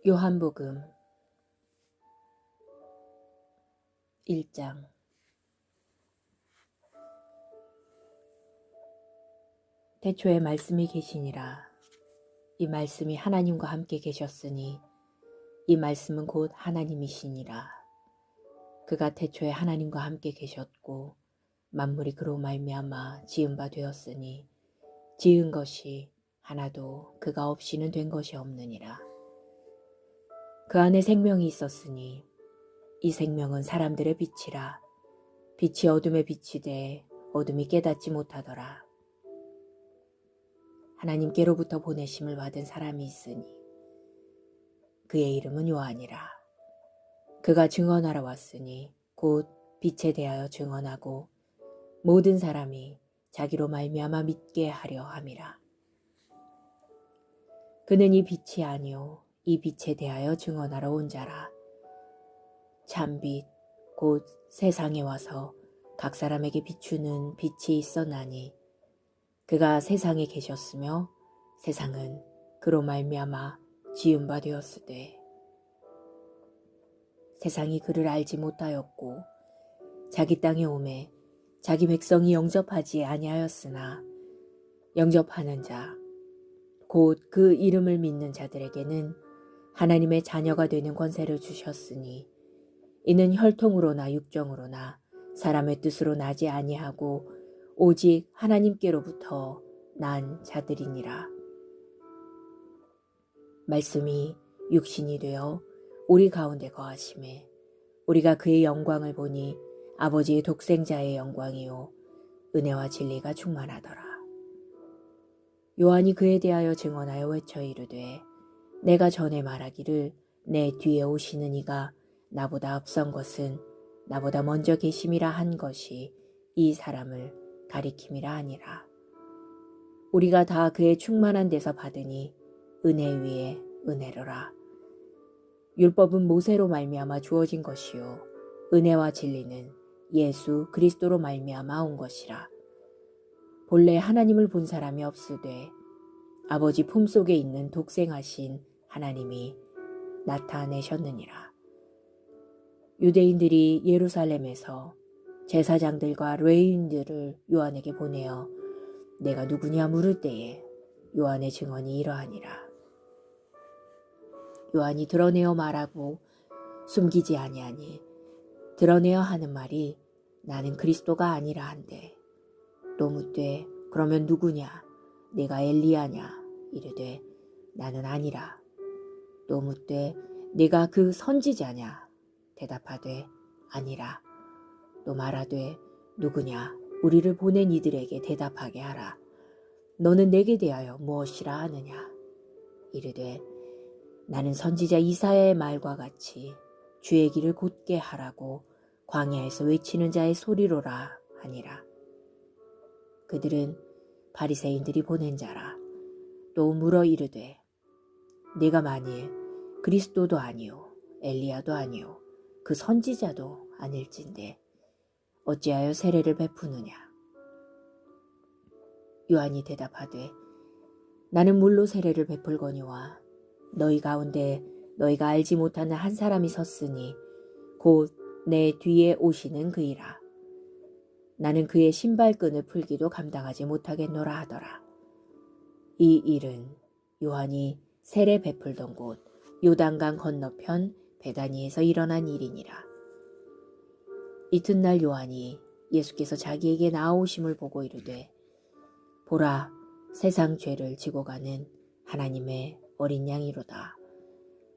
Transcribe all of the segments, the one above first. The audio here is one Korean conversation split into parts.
요한복음 1장. 태초에 말씀이 계시니라. 이 말씀이 하나님과 함께 계셨으니 이 말씀은 곧 하나님이시니라. 그가 태초에 하나님과 함께 계셨고 만물이 그로 말미암아 지은 바 되었으니 지은 것이 하나도 그가 없이는 된 것이 없느니라. 그 안에 생명이 있었으니 이 생명은 사람들의 빛이라. 빛이 어둠에 비치되 어둠이 깨닫지 못하더라. 하나님께로부터 보내심을 받은 사람이 있으니 그의 이름은 요한이라. 그가 증언하러 왔으니 곧 빛에 대하여 증언하고 모든 사람이 자기로 말미암아 믿게 하려 함이라. 그는 이 빛이 아니요 이 빛에 대하여 증언하러 온 자라. 참빛 곧 세상에 와서 각 사람에게 비추는 빛이 있었나니 그가 세상에 계셨으며 세상은 그로 말미암아 지은 바 되었으되 세상이 그를 알지 못하였고 자기 땅에 오매 자기 백성이 영접하지 아니하였으나 영접하는 자 곧 그 이름을 믿는 자들에게는 하나님의 자녀가 되는 권세를 주셨으니 이는 혈통으로나 육정으로나 사람의 뜻으로 나지 아니하고 오직 하나님께로부터 난 자들이니라. 말씀이 육신이 되어 우리 가운데 거하심에 우리가 그의 영광을 보니 아버지의 독생자의 영광이요 은혜와 진리가 충만하더라. 요한이 그에 대하여 증언하여 외쳐 이르되 내가 전에 말하기를 내 뒤에 오시는 이가 나보다 앞선 것은 나보다 먼저 계심이라 한 것이 이 사람을 가리킴이라 하니라. 우리가 다 그의 충만한 데서 받으니 은혜 위에 은혜로라. 율법은 모세로 말미암아 주어진 것이요 은혜와 진리는 예수 그리스도로 말미암아 온 것이라. 본래 하나님을 본 사람이 없으되 아버지 품속에 있는 독생하신 하나님이 나타내셨느니라. 유대인들이 예루살렘에서 제사장들과 레위인들을 요한에게 보내어 내가 누구냐 물을 때에 요한의 증언이 이러하니라. 요한이 드러내어 말하고 숨기지 아니하니 드러내어 하는 말이 나는 그리스도가 아니라 한데 또 묻되 그러면 누구냐 내가 엘리야냐 이르되 나는 아니라. 또 묻되 네가 그 선지자냐 대답하되 아니라. 또 말하되 누구냐 우리를 보낸 이들에게 대답하게 하라. 너는 내게 대하여 무엇이라 하느냐 이르되 나는 선지자 이사야의 말과 같이 주의 길을 곧게 하라고 광야에서 외치는 자의 소리로라 하니라. 그들은 바리새인들이 보낸 자라. 또 물어 이르되 네가 만일 그리스도도 아니요 엘리야도 아니요 그 선지자도 아닐진데 어찌하여 세례를 베푸느냐. 요한이 대답하되 나는 물로 세례를 베풀거니와 너희 가운데 너희가 알지 못하는 한 사람이 섰으니 곧 내 뒤에 오시는 그이라. 나는 그의 신발끈을 풀기도 감당하지 못하겠노라 하더라. 이 일은 요한이 세례 베풀던 곳 요단강 건너편 베다니에서 일어난 일이니라. 이튿날 요한이 예수께서 자기에게 나아오심을 보고 이르되 보라 세상 죄를 지고 가는 하나님의 어린 양이로다.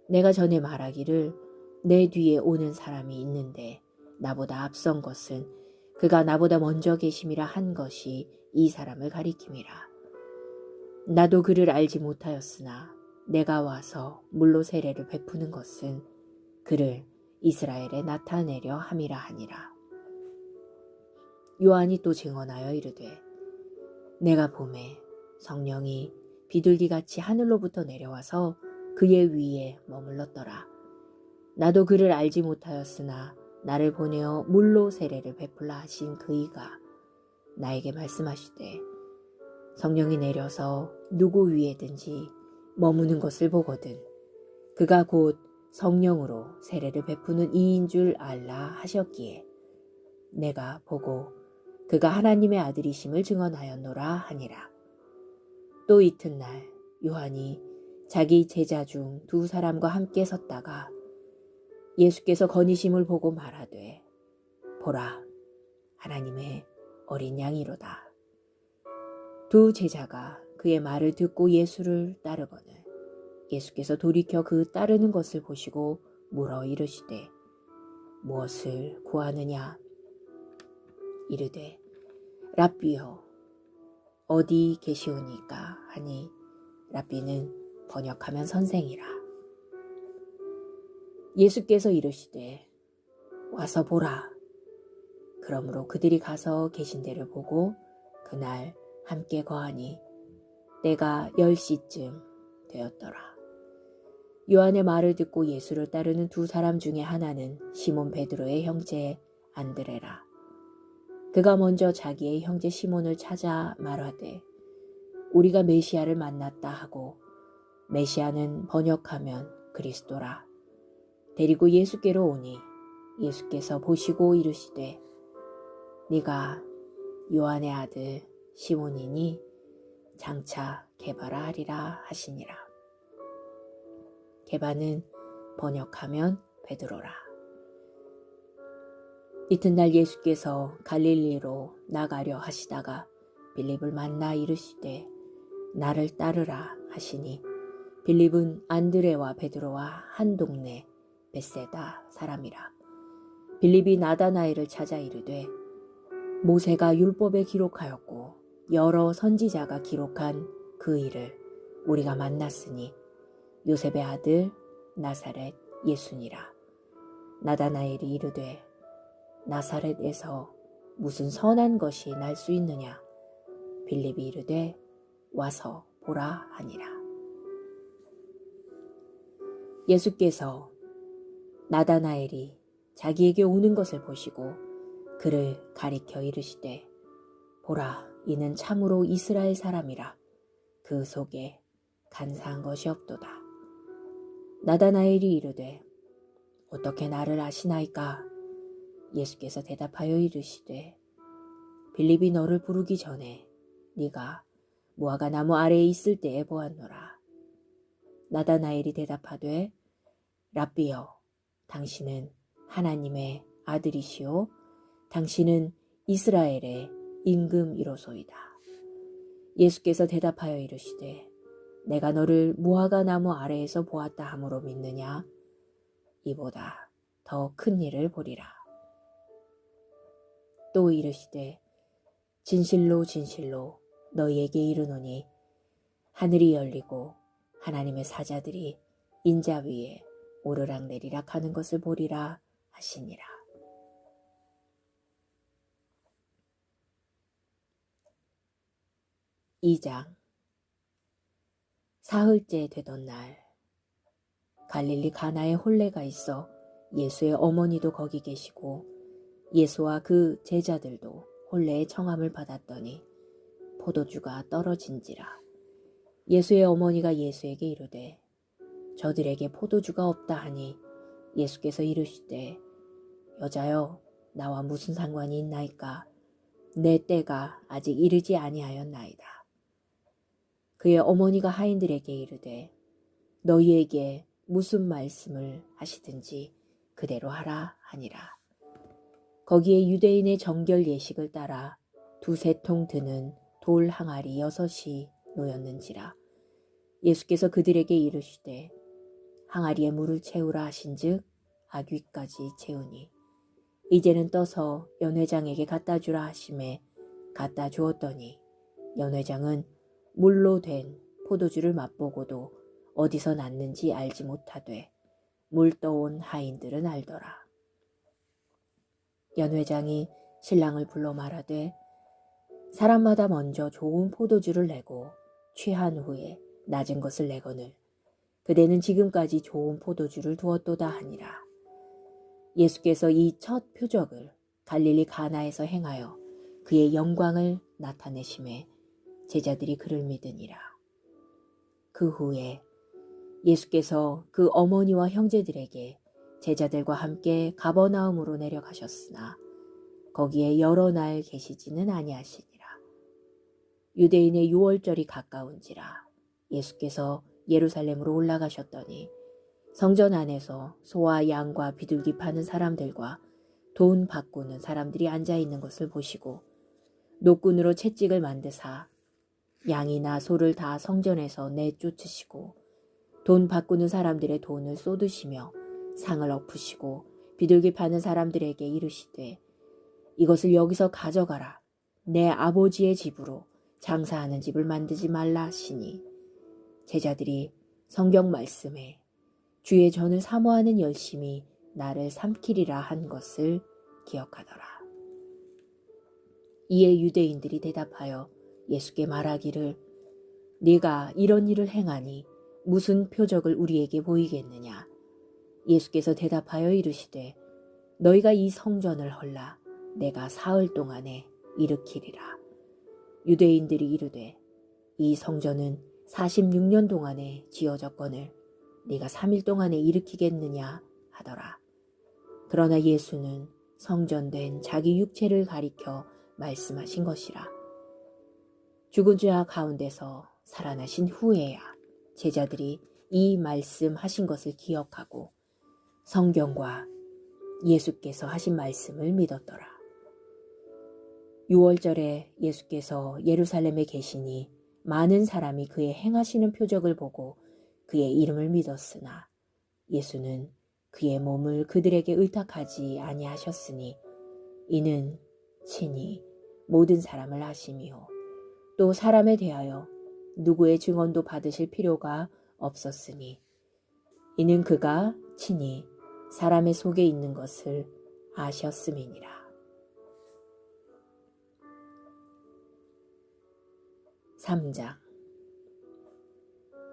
내가 전에 말하기를 내 뒤에 오는 사람이 있는데 나보다 앞선 것은 그가 나보다 먼저 계심이라 한 것이 이 사람을 가리킴이라. 나도 그를 알지 못하였으나 내가 와서 물로 세례를 베푸는 것은 그를 이스라엘에 나타내려 함이라 하니라. 요한이 또 증언하여 이르되 내가 보매 성령이 비둘기같이 하늘로부터 내려와서 그의 위에 머물렀더라. 나도 그를 알지 못하였으나 나를 보내어 물로 세례를 베풀라 하신 그이가 나에게 말씀하시되 성령이 내려서 누구 위에든지 머무는 것을 보거든 그가 곧 성령으로 세례를 베푸는 이인 줄 알라 하셨기에 내가 보고 그가 하나님의 아들이심을 증언하였노라 하니라. 또 이튿날 요한이 자기 제자 중 두 사람과 함께 섰다가 예수께서 거니심을 보고 말하되 보라 하나님의 어린 양이로다. 두 제자가 그의 말을 듣고 예수를 따르거늘 예수께서 돌이켜 그 따르는 것을 보시고 물어 이르시되 무엇을 구하느냐? 이르되 랍비여 어디 계시오니까 하니 랍비는 번역하면 선생이라. 예수께서 이르시되 와서 보라. 그러므로 그들이 가서 계신 데를 보고 그날 함께 거하니 때가 10시쯤 되었더라. 요한의 말을 듣고 예수를 따르는 두 사람 중에 하나는 시몬 베드로의 형제 안드레라. 그가 먼저 자기의 형제 시몬을 찾아 말하되 우리가 메시아를 만났다 하고 메시아는 번역하면 그리스도라. 데리고 예수께로 오니 예수께서 보시고 이르시되 네가 요한의 아들 시몬이니 장차 게바라 하리라 하시니라. 게바는 번역하면 베드로라. 이튿날 예수께서 갈릴리로 나가려 하시다가 빌립을 만나 이르시되 나를 따르라 하시니 빌립은 안드레와 베드로와 한 동네 벳세다 사람이라. 빌립이 나다나엘을 찾아 이르되 모세가 율법에 기록하였고 여러 선지자가 기록한 그 일을 우리가 만났으니 요셉의 아들 나사렛 예수니라. 나다나엘이 이르되 나사렛에서 무슨 선한 것이 날 수 있느냐? 빌립이 이르되 와서 보라 하니라. 예수께서 나다나엘이 자기에게 오는 것을 보시고 그를 가리켜 이르시되 보라 이는 참으로 이스라엘 사람이라. 그 속에 간사한 것이 없도다. 나다나엘이 이르되 어떻게 나를 아시나이까? 예수께서 대답하여 이르시되 빌립이 너를 부르기 전에 네가 무화과 나무 아래에 있을 때에 보았노라. 나다나엘이 대답하되 랍비여 당신은 하나님의 아들이시오 당신은 이스라엘의 임금이로소이다. 예수께서 대답하여 이르시되 내가 너를 무화과 나무 아래에서 보았다 함으로 믿느냐? 이보다 더 큰 일을 보리라. 또 이르시되 진실로 진실로 너희에게 이르노니 하늘이 열리고 하나님의 사자들이 인자 위에 오르락내리락 하는 것을 보리라 하시니라. (2장) 사흘째 되던 날 갈릴리 가나에 혼례가 있어 예수의 어머니도 거기 계시고 예수와 그 제자들도 혼례의 청함을 받았더니 포도주가 떨어진지라. 예수의 어머니가 예수에게 이르되 저들에게 포도주가 없다 하니 예수께서 이르시되 여자여 나와 무슨 상관이 있나이까? 내 때가 아직 이르지 아니하였나이다. 그의 어머니가 하인들에게 이르되 너희에게 무슨 말씀을 하시든지 그대로 하라 하니라. 거기에 유대인의 정결 예식을 따라 2-3통 드는 돌 항아리 6이 놓였는지라. 예수께서 그들에게 이르시되 항아리에 물을 채우라 하신즉 아귀까지 채우니 이제는 떠서 연회장에게 갖다 주라 하심에 갖다 주었더니 연회장은 물로 된 포도주를 맛보고도 어디서 났는지 알지 못하되 물 떠온 하인들은 알더라. 연회장이 신랑을 불러 말하되 사람마다 먼저 좋은 포도주를 내고 취한 후에 낮은 것을 내거늘 그대는 지금까지 좋은 포도주를 두었도다 하니라. 예수께서 이 첫 표적을 갈릴리 가나에서 행하여 그의 영광을 나타내심에 제자들이 그를 믿으니라. 그 후에 예수께서 그 어머니와 형제들에게 제자들과 함께 가버나움으로 내려가셨으나 거기에 여러 날 계시지는 아니하시니라. 유대인의 유월절이 가까운지라 예수께서 예루살렘으로 올라가셨더니 성전 안에서 소와 양과 비둘기 파는 사람들과 돈 바꾸는 사람들이 앉아 있는 것을 보시고 노끈으로 채찍을 만드사 양이나 소를 다 성전에서 내쫓으시고 돈 바꾸는 사람들의 돈을 쏟으시며 상을 엎으시고 비둘기 파는 사람들에게 이르시되 이것을 여기서 가져가라. 내 아버지의 집으로 장사하는 집을 만들지 말라 하시니 제자들이 성경 말씀에 주의 전을 사모하는 열심이 나를 삼키리라 한 것을 기억하더라. 이에 유대인들이 대답하여 예수께 말하기를 네가 이런 일을 행하니 무슨 표적을 우리에게 보이겠느냐. 예수께서 대답하여 이르시되 너희가 이 성전을 헐라 내가 사흘 동안에 일으키리라. 유대인들이 이르되 이 성전은 46년 동안에 지어졌거늘 네가 3일 동안에 일으키겠느냐 하더라. 그러나 예수는 성전된 자기 육체를 가리켜 말씀하신 것이라. 죽은 자 가운데서 살아나신 후에야 제자들이 이 말씀하신 것을 기억하고 성경과 예수께서 하신 말씀을 믿었더라. 유월절에 예수께서 예루살렘에 계시니 많은 사람이 그의 행하시는 표적을 보고 그의 이름을 믿었으나 예수는 그의 몸을 그들에게 의탁하지 아니하셨으니 이는 친히 모든 사람을 아심이요 또 사람에 대하여 누구의 증언도 받으실 필요가 없었으니 이는 그가 친히 사람의 속에 있는 것을 아셨음이니라. 3장.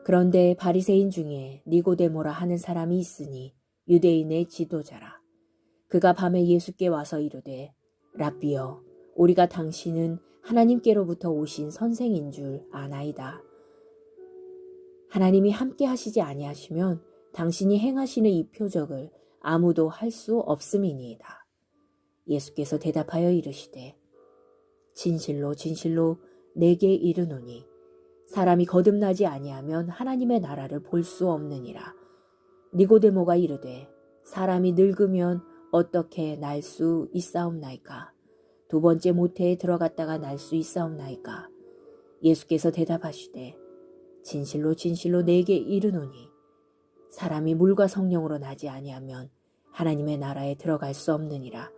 그런데 바리새인 중에 니고데모라 하는 사람이 있으니 유대인의 지도자라. 그가 밤에 예수께 와서 이르되 랍비여 우리가 당신은 하나님께로부터 오신 선생인 줄 아나이다. 하나님이 함께 하시지 아니하시면 당신이 행하시는 이 표적을 아무도 할 수 없음이니이다. 예수께서 대답하여 이르시되 진실로 진실로 내게 이르노니 사람이 거듭나지 아니하면 하나님의 나라를 볼 수 없느니라. 니고데모가 이르되 사람이 늙으면 어떻게 날 수 있사옵나이까? 두 번째 모태에 들어갔다가 날 수 있사옵나이까? 예수께서 대답하시되 진실로 진실로 내게 이르노니 사람이 물과 성령으로 나지 아니하면 하나님의 나라에 들어갈 수 없느니라.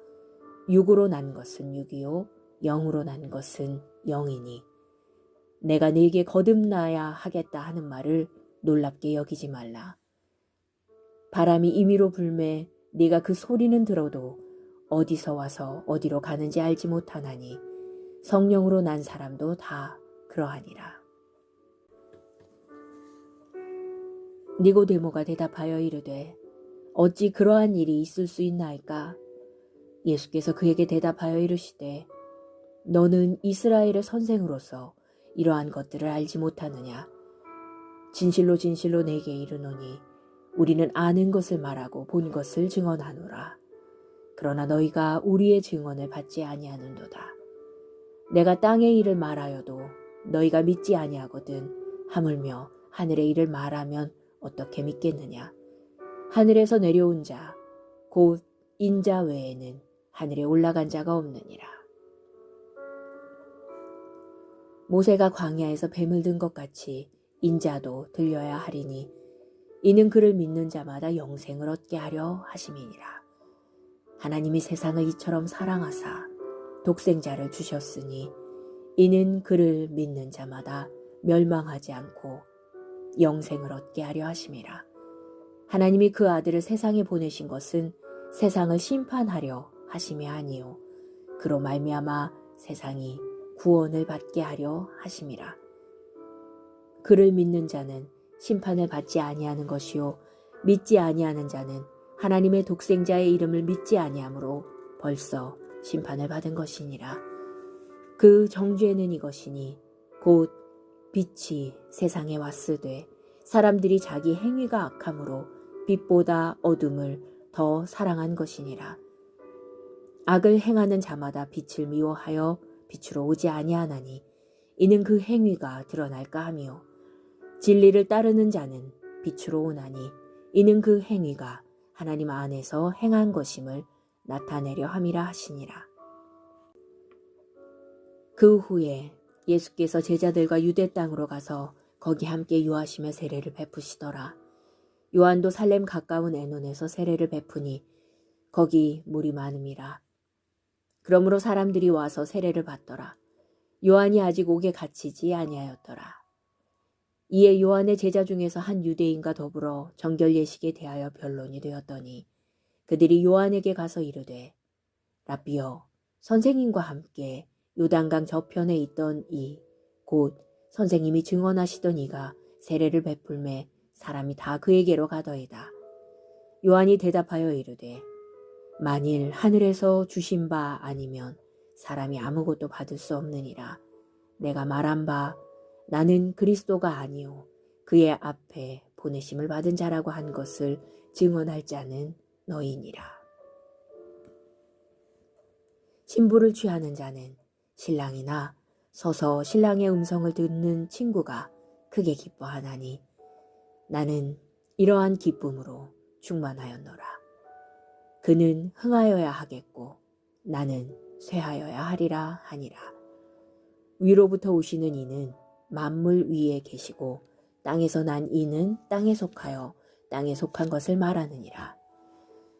육으로 난 것은 육이요 영으로 난 것은 영이니 내가 네게 거듭나야 하겠다 하는 말을 놀랍게 여기지 말라. 바람이 임의로 불매 네가 그 소리는 들어도 어디서 와서 어디로 가는지 알지 못하나니 성령으로 난 사람도 다 그러하니라. 니고데모가 대답하여 이르되 어찌 그러한 일이 있을 수 있나이까? 예수께서 그에게 대답하여 이르시되 너는 이스라엘의 선생으로서 이러한 것들을 알지 못하느냐? 진실로 진실로 내게 이르노니 우리는 아는 것을 말하고 본 것을 증언하노라. 그러나 너희가 우리의 증언을 받지 아니하는도다. 내가 땅의 일을 말하여도 너희가 믿지 아니하거든 하물며 하늘의 일을 말하면 어떻게 믿겠느냐? 하늘에서 내려온 자, 곧 인자 외에는 하늘에 올라간 자가 없느니라. 모세가 광야에서 뱀을 든 것 같이 인자도 들려야 하리니 이는 그를 믿는 자마다 영생을 얻게 하려 하심이니라. 하나님이 세상을 이처럼 사랑하사 독생자를 주셨으니 이는 그를 믿는 자마다 멸망하지 않고 영생을 얻게 하려 하심이라. 하나님이 그 아들을 세상에 보내신 것은 세상을 심판하려 하심이 아니요 그로 말미암아 세상이 구원을 받게 하려 하심이라. 그를 믿는 자는 심판을 받지 아니하는 것이요 믿지 아니하는 자는 하나님의 독생자의 이름을 믿지 아니하므로 벌써 심판을 받은 것이니라. 그 정죄는 이것이니 곧 빛이 세상에 왔으되 사람들이 자기 행위가 악함으로 빛보다 어둠을 더 사랑한 것이니라. 악을 행하는 자마다 빛을 미워하여 빛으로 오지 아니하나니 이는 그 행위가 드러날까 하며 진리를 따르는 자는 빛으로 오나니 이는 그 행위가 하나님 안에서 행한 것임을 나타내려 함이라 하시니라. 그 후에 예수께서 제자들과 유대 땅으로 가서 거기 함께 유하시며 세례를 베푸시더라. 요한도 살렘 가까운 에논에서 세례를 베푸니 거기 물이 많음이라. 그러므로 사람들이 와서 세례를 받더라. 요한이 아직 옥에 갇히지 아니하였더라. 이에 요한의 제자 중에서 한 유대인과 더불어 정결 예식에 대하여 변론이 되었더니 그들이 요한에게 가서 이르되 라비여 선생님과 함께 요단강 저편에 있던 이 곧 선생님이 증언하시던 이가 세례를 베풀매 사람이 다 그에게로 가더이다. 요한이 대답하여 이르되 만일 하늘에서 주신 바 아니면 사람이 아무것도 받을 수 없느니라. 내가 말한 바 나는 그리스도가 아니요 그의 앞에 보내심을 받은 자라고 한 것을 증언할 자는 너희니라. 신부를 취하는 자는 신랑이나 서서 신랑의 음성을 듣는 친구가 크게 기뻐하나니 나는 이러한 기쁨으로 충만하였노라. 그는 흥하여야 하겠고 나는 쇠하여야 하리라 하니라. 위로부터 오시는 이는 만물 위에 계시고 땅에서 난 이는 땅에 속하여 땅에 속한 것을 말하느니라.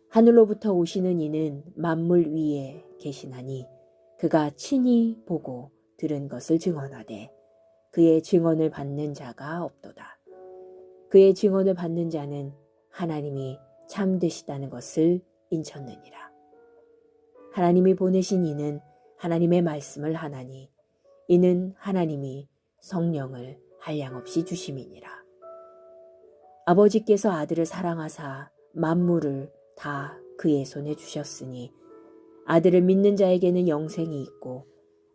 하늘로부터 오시는 이는 만물 위에 계시나니 그가 친히 보고 들은 것을 증언하되 그의 증언을 받는 자가 없도다. 그의 증언을 받는 자는 하나님이 참되시다는 것을 인쳤느니라. 하나님이 보내신 이는 하나님의 말씀을 하나니 이는 하나님이 성령을 한량없이 주심이니라. 아버지께서 아들을 사랑하사 만물을 다 그의 손에 주셨으니 아들을 믿는 자에게는 영생이 있고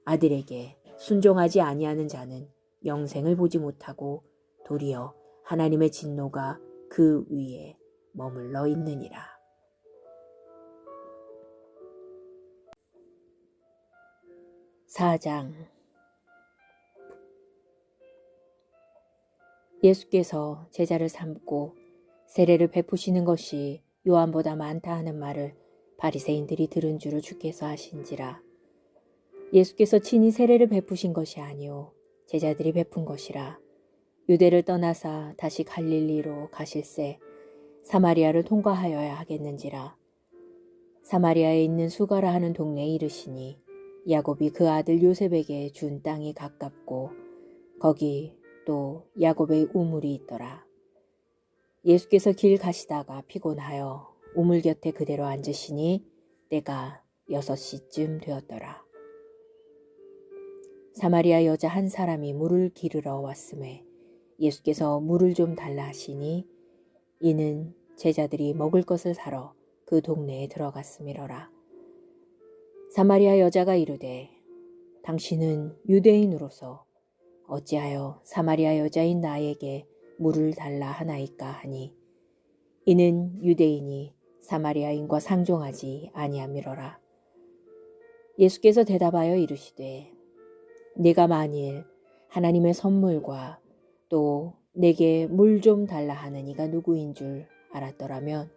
아들에게 순종하지 아니하는 자는 영생을 보지 못하고 도리어 하나님의 진노가 그 위에 머물러 있느니라. 사장. 예수께서 제자를 삼고 세례를 베푸시는 것이 요한보다 많다 하는 말을 바리새인들이 들은 줄을 주께서 아신지라. 예수께서 친히 세례를 베푸신 것이 아니요 제자들이 베푼 것이라. 유대를 떠나사 다시 갈릴리로 가실새 사마리아를 통과하여야 하겠는지라. 사마리아에 있는 수가라 하는 동네에 이르시니 야곱이 그 아들 요셉에게 준 땅이 가깝고 거기 또 야곱의 우물이 있더라. 예수께서 길 가시다가 피곤하여 우물 곁에 그대로 앉으시니 때가 6시쯤 되었더라. 사마리아 여자 한 사람이 물을 기르러 왔음에 예수께서 물을 좀 달라 하시니 이는 제자들이 먹을 것을 사러 그 동네에 들어갔음이러라. 사마리아 여자가 이르되 당신은 유대인으로서 어찌하여 사마리아 여자인 나에게 물을 달라 하나이까 하니 이는 유대인이 사마리아인과 상종하지 아니함이러라. 예수께서 대답하여 이르시되 네가 만일 하나님의 선물과 또 내게 물 좀 달라 하는 이가 누구인 줄 알았더라면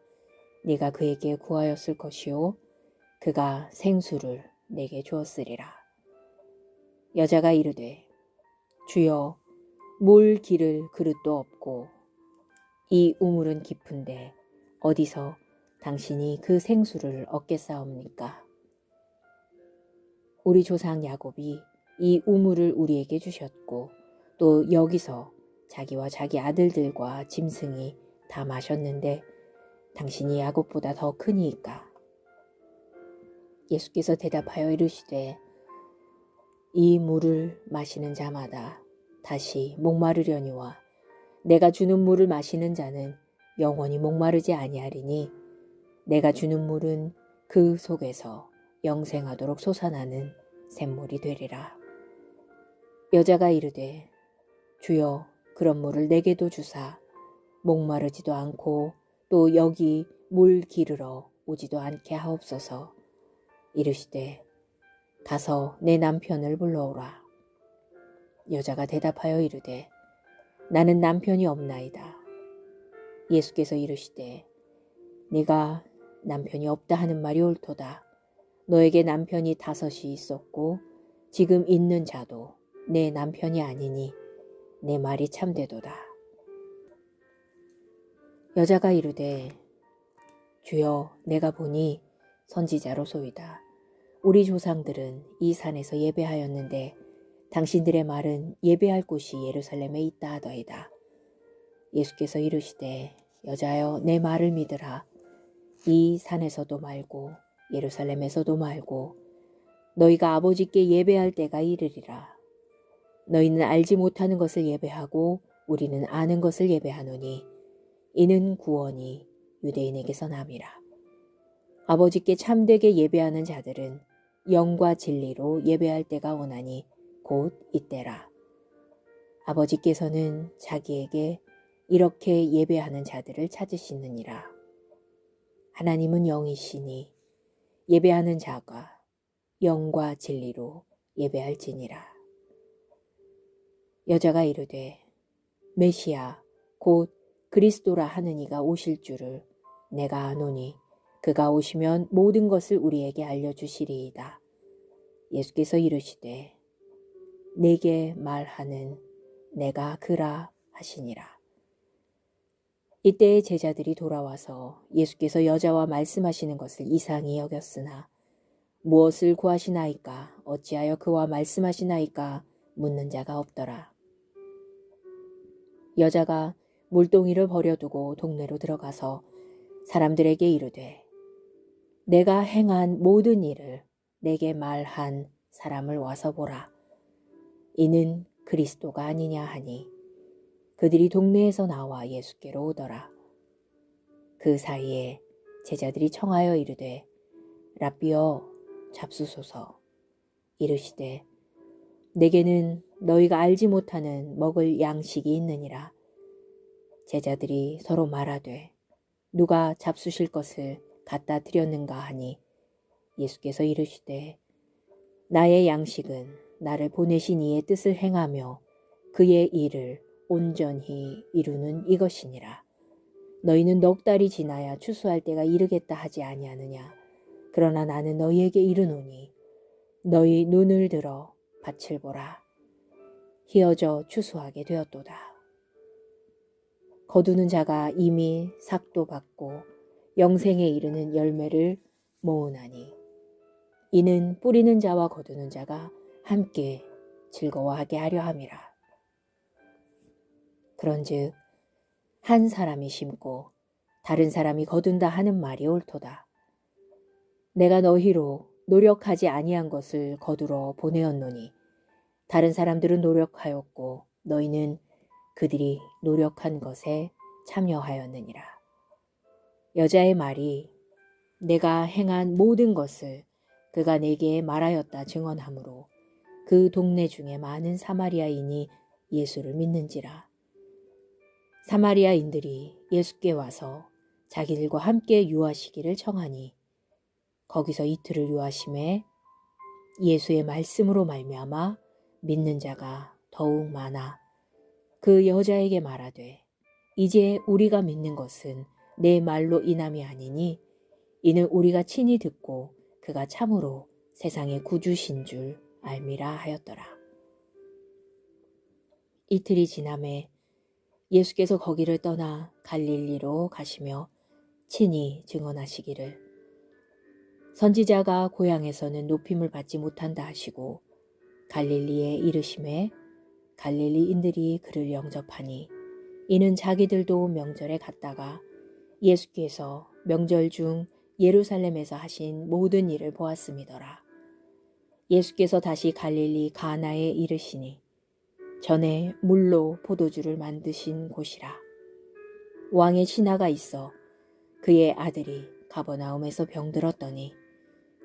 네가 그에게 구하였을 것이요 그가 생수를 내게 주었으리라. 여자가 이르되 주여 물 기를 그릇도 없고 이 우물은 깊은데 어디서 당신이 그 생수를 얻겠사옵니까? 우리 조상 야곱이 이 우물을 우리에게 주셨고 또 여기서 자기와 자기 아들들과 짐승이 다 마셨는데 당신이 야곱보다 더 크니이까? 예수께서 대답하여 이르시되 이 물을 마시는 자마다 다시 목마르려니와 내가 주는 물을 마시는 자는 영원히 목마르지 아니하리니 내가 주는 물은 그 속에서 영생하도록 솟아나는 샘물이 되리라. 여자가 이르되 주여 그런 물을 내게도 주사 목마르지도 않고 또 여기 물 기르러 오지도 않게 하옵소서. 이르시되 가서 내 남편을 불러오라. 여자가 대답하여 이르되 나는 남편이 없나이다. 예수께서 이르시되 네가 남편이 없다 하는 말이 옳도다. 너에게 남편이 5이 있었고 지금 있는 자도 내 남편이 아니니 내 말이 참되도다. 여자가 이르되 주여 내가 보니 선지자로소이다. 우리 조상들은 이 산에서 예배하였는데 당신들의 말은 예배할 곳이 예루살렘에 있다 하더이다. 예수께서 이르시되 여자여 내 말을 믿으라. 이 산에서도 말고 예루살렘에서도 말고 너희가 아버지께 예배할 때가 이르리라. 너희는 알지 못하는 것을 예배하고 우리는 아는 것을 예배하노니 이는 구원이 유대인에게서 남이라. 아버지께 참되게 예배하는 자들은 영과 진리로 예배할 때가 오나니 곧 이때라. 아버지께서는 자기에게 이렇게 예배하는 자들을 찾으시느니라. 하나님은 영이시니 예배하는 자가 영과 진리로 예배할지니라. 여자가 이르되 메시아 곧 그리스도라 하는 이가 오실 줄을 내가 아노니 그가 오시면 모든 것을 우리에게 알려주시리이다. 예수께서 이르시되 내게 말하는 내가 그라 하시니라. 이때에 제자들이 돌아와서 예수께서 여자와 말씀하시는 것을 이상히 여겼으나 무엇을 구하시나이까 어찌하여 그와 말씀하시나이까 묻는 자가 없더라. 여자가 물동이를 버려두고 동네로 들어가서 사람들에게 이르되 내가 행한 모든 일을 내게 말한 사람을 와서 보라. 이는 그리스도가 아니냐 하니 그들이 동네에서 나와 예수께로 오더라. 그 사이에 제자들이 청하여 이르되 랍비여 잡수소서. 이르시되 내게는 너희가 알지 못하는 먹을 양식이 있느니라. 제자들이 서로 말하되 누가 잡수실 것을 갖다 드렸는가 하니 예수께서 이르시되 나의 양식은 나를 보내신 이의 뜻을 행하며 그의 일을 온전히 이루는 이것이니라. 너희는 넉 달이 지나야 추수할 때가 이르겠다 하지 아니하느냐. 그러나 나는 너희에게 이르노니 너희 눈을 들어 밭을 보라. 희어져 추수하게 되었도다. 거두는 자가 이미 삭도 받고 영생에 이르는 열매를 모으나니 이는 뿌리는 자와 거두는 자가 함께 즐거워하게 하려 함이라. 그런즉 한 사람이 심고 다른 사람이 거둔다 하는 말이 옳도다. 내가 너희로 노력하지 아니한 것을 거두러 보내었노니 다른 사람들은 노력하였고 너희는 그들이 노력한 것에 참여하였느니라. 여자의 말이 내가 행한 모든 것을 그가 내게 말하였다 증언하므로 그 동네 중에 많은 사마리아인이 예수를 믿는지라. 사마리아인들이 예수께 와서 자기들과 함께 유하시기를 청하니 거기서 이틀을 유하심에 예수의 말씀으로 말미암아 믿는 자가 더욱 많아 그 여자에게 말하되 이제 우리가 믿는 것은 내 말로 인함이 아니니 이는 우리가 친히 듣고 그가 참으로 세상의 구주신 줄 알미라 하였더라. 이틀이 지남에 예수께서 거기를 떠나 갈릴리로 가시며 친히 증언하시기를 선지자가 고향에서는 높임을 받지 못한다 하시고 갈릴리에 이르심에 갈릴리인들이 그를 영접하니 이는 자기들도 명절에 갔다가 예수께서 명절 중 예루살렘에서 하신 모든 일을 보았음이더라. 예수께서 다시 갈릴리 가나에 이르시니 전에 물로 포도주를 만드신 곳이라. 왕의 신하가 있어 그의 아들이 가버나움에서 병들었더니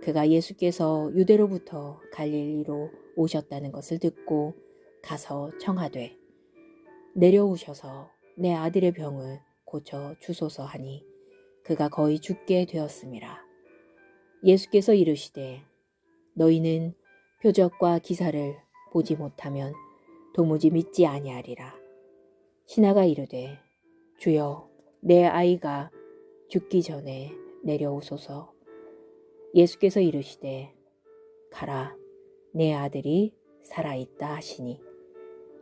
그가 예수께서 유대로부터 갈릴리로 오셨다는 것을 듣고 가서 청하되 내려오셔서 내 아들의 병을 고쳐 주소서 하니 그가 거의 죽게 되었음이라. 예수께서 이르시되 너희는 표적과 기사를 보지 못하면 도무지 믿지 아니하리라. 신하가 이르되 주여 내 아이가 죽기 전에 내려오소서. 예수께서 이르시되 가라 내 아들이 살아있다 하시니